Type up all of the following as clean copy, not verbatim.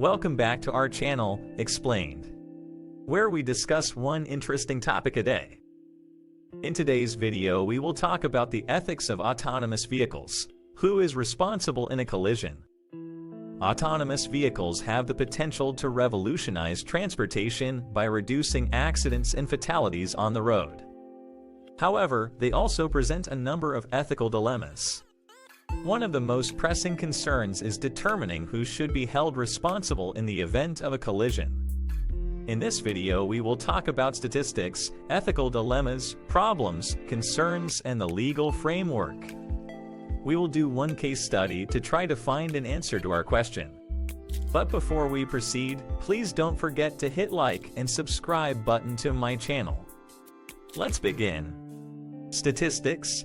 Welcome back to our channel, Explained, where we discuss one interesting topic a day. In today's video, we will talk about the ethics of autonomous vehicles. Who is responsible in a collision? Autonomous vehicles have the potential to revolutionize transportation by reducing accidents and fatalities on the road. However, they also present a number of ethical dilemmas. One of the most pressing concerns is determining who should be held responsible in the event of a collision. In this video, we will talk about statistics, ethical dilemmas, problems, concerns, and the legal framework. We will do one case study to try to find an answer to our question. But before we proceed, please don't forget to hit like and subscribe button to my channel. Let's begin. Statistics.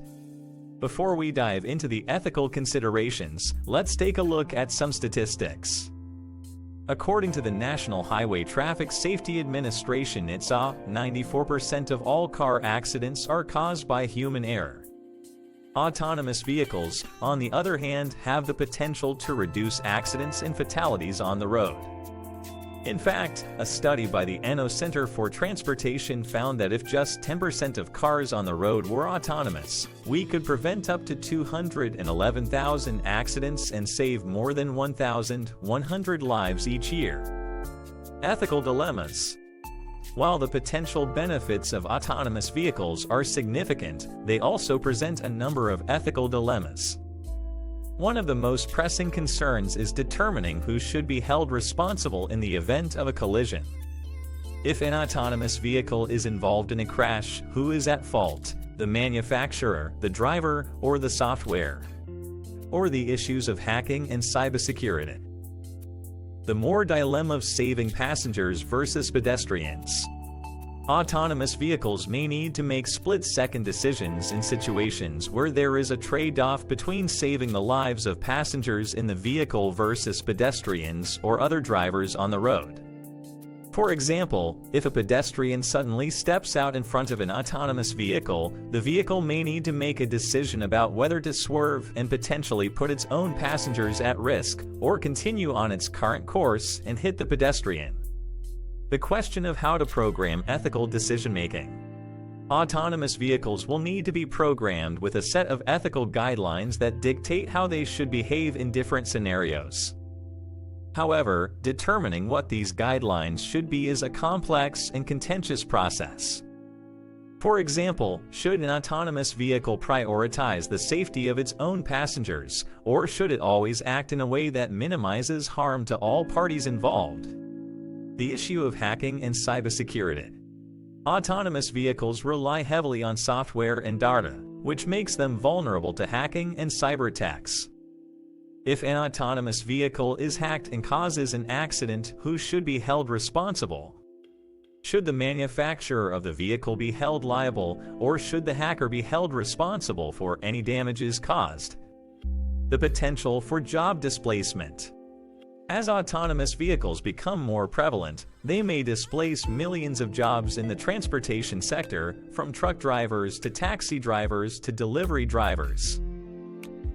Before we dive into the ethical considerations, let's take a look at some statistics. According to the National Highway Traffic Safety Administration (NHTSA), 94% of all car accidents are caused by human error. Autonomous vehicles, on the other hand, have the potential to reduce accidents and fatalities on the road. In fact, a study by the Eno Center for Transportation found that if just 10% of cars on the road were autonomous, we could prevent up to 211,000 accidents and save more than 1,100 lives each year. Ethical dilemmas. While the potential benefits of autonomous vehicles are significant, they also present a number of ethical dilemmas. One of the most pressing concerns is determining who should be held responsible in the event of a collision. If an autonomous vehicle is involved in a crash, who is at fault? The manufacturer, the driver, or the software? Or the issues of hacking and cybersecurity? The more dilemma of saving passengers versus pedestrians. Autonomous vehicles may need to make split-second decisions in situations where there is a trade-off between saving the lives of passengers in the vehicle versus pedestrians or other drivers on the road. For example, if a pedestrian suddenly steps out in front of an autonomous vehicle, the vehicle may need to make a decision about whether to swerve and potentially put its own passengers at risk, or continue on its current course and hit the pedestrian. The question of how to program ethical decision-making. Autonomous vehicles will need to be programmed with a set of ethical guidelines that dictate how they should behave in different scenarios. However, determining what these guidelines should be is a complex and contentious process. For example, should an autonomous vehicle prioritize the safety of its own passengers, or should it always act in a way that minimizes harm to all parties involved? The issue of hacking and cybersecurity. Autonomous vehicles rely heavily on software and data, which makes them vulnerable to hacking and cyber attacks. If an autonomous vehicle is hacked and causes an accident, who should be held responsible? Should the manufacturer of the vehicle be held liable, or should the hacker be held responsible for any damages caused? The potential for job displacement. As autonomous vehicles become more prevalent, they may displace millions of jobs in the transportation sector, from truck drivers to taxi drivers to delivery drivers.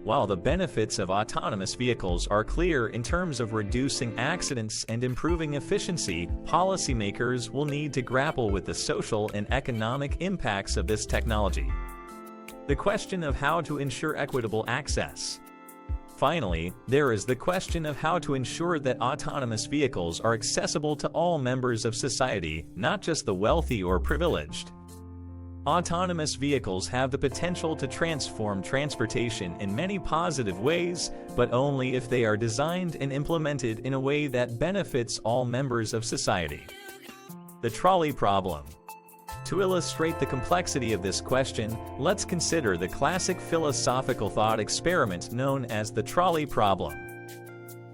While the benefits of autonomous vehicles are clear in terms of reducing accidents and improving efficiency, policymakers will need to grapple with the social and economic impacts of this technology. The question of how to ensure equitable access. Finally, there is the question of how to ensure that autonomous vehicles are accessible to all members of society, not just the wealthy or privileged. Autonomous vehicles have the potential to transform transportation in many positive ways, but only if they are designed and implemented in a way that benefits all members of society. The trolley problem. To illustrate the complexity of this question, let's consider the classic philosophical thought experiment known as the trolley problem.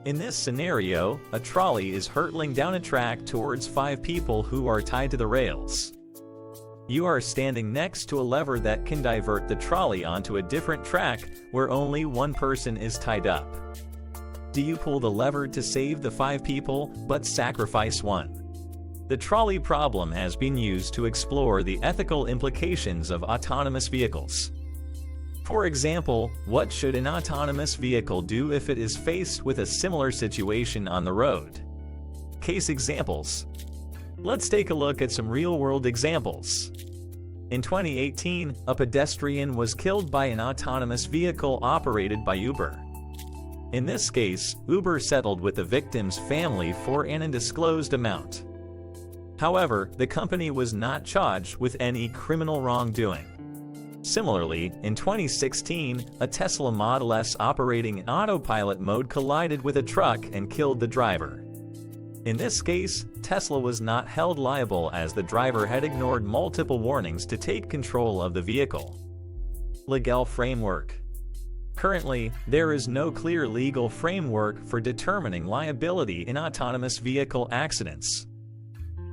In this scenario, a trolley is hurtling down a track towards 5 people who are tied to the rails. You are standing next to a lever that can divert the trolley onto a different track where only one person is tied up. Do you pull the lever to save the 5 people but sacrifice one? The trolley problem has been used to explore the ethical implications of autonomous vehicles. For example, what should an autonomous vehicle do if it is faced with a similar situation on the road? Case examples. Let's take a look at some real-world examples. In 2018, a pedestrian was killed by an autonomous vehicle operated by Uber. In this case, Uber settled with the victim's family for an undisclosed amount. However, the company was not charged with any criminal wrongdoing. Similarly, in 2016, a Tesla Model S operating in autopilot mode collided with a truck and killed the driver. In this case, Tesla was not held liable as the driver had ignored multiple warnings to take control of the vehicle. Legal framework. Currently, there is no clear legal framework for determining liability in autonomous vehicle accidents.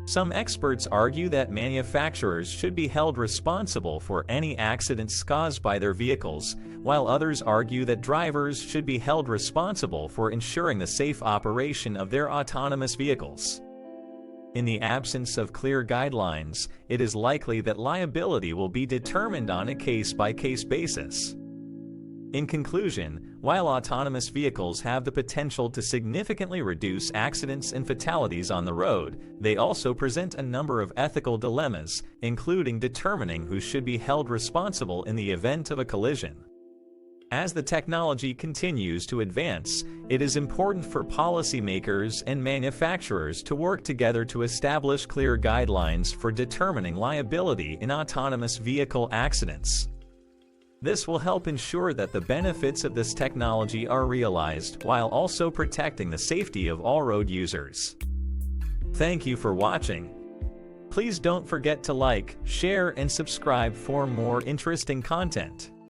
Some experts argue that manufacturers should be held responsible for any accidents caused by their vehicles, while others argue that drivers should be held responsible for ensuring the safe operation of their autonomous vehicles. In the absence of clear guidelines, it is likely that liability will be determined on a case-by-case basis. In conclusion, while autonomous vehicles have the potential to significantly reduce accidents and fatalities on the road, they also present a number of ethical dilemmas, including determining who should be held responsible in the event of a collision. As the technology continues to advance, it is important for policymakers and manufacturers to work together to establish clear guidelines for determining liability in autonomous vehicle accidents. This will help ensure that the benefits of this technology are realized while also protecting the safety of all road users. Thank you for watching. Please don't forget to like, share, and subscribe for more interesting content.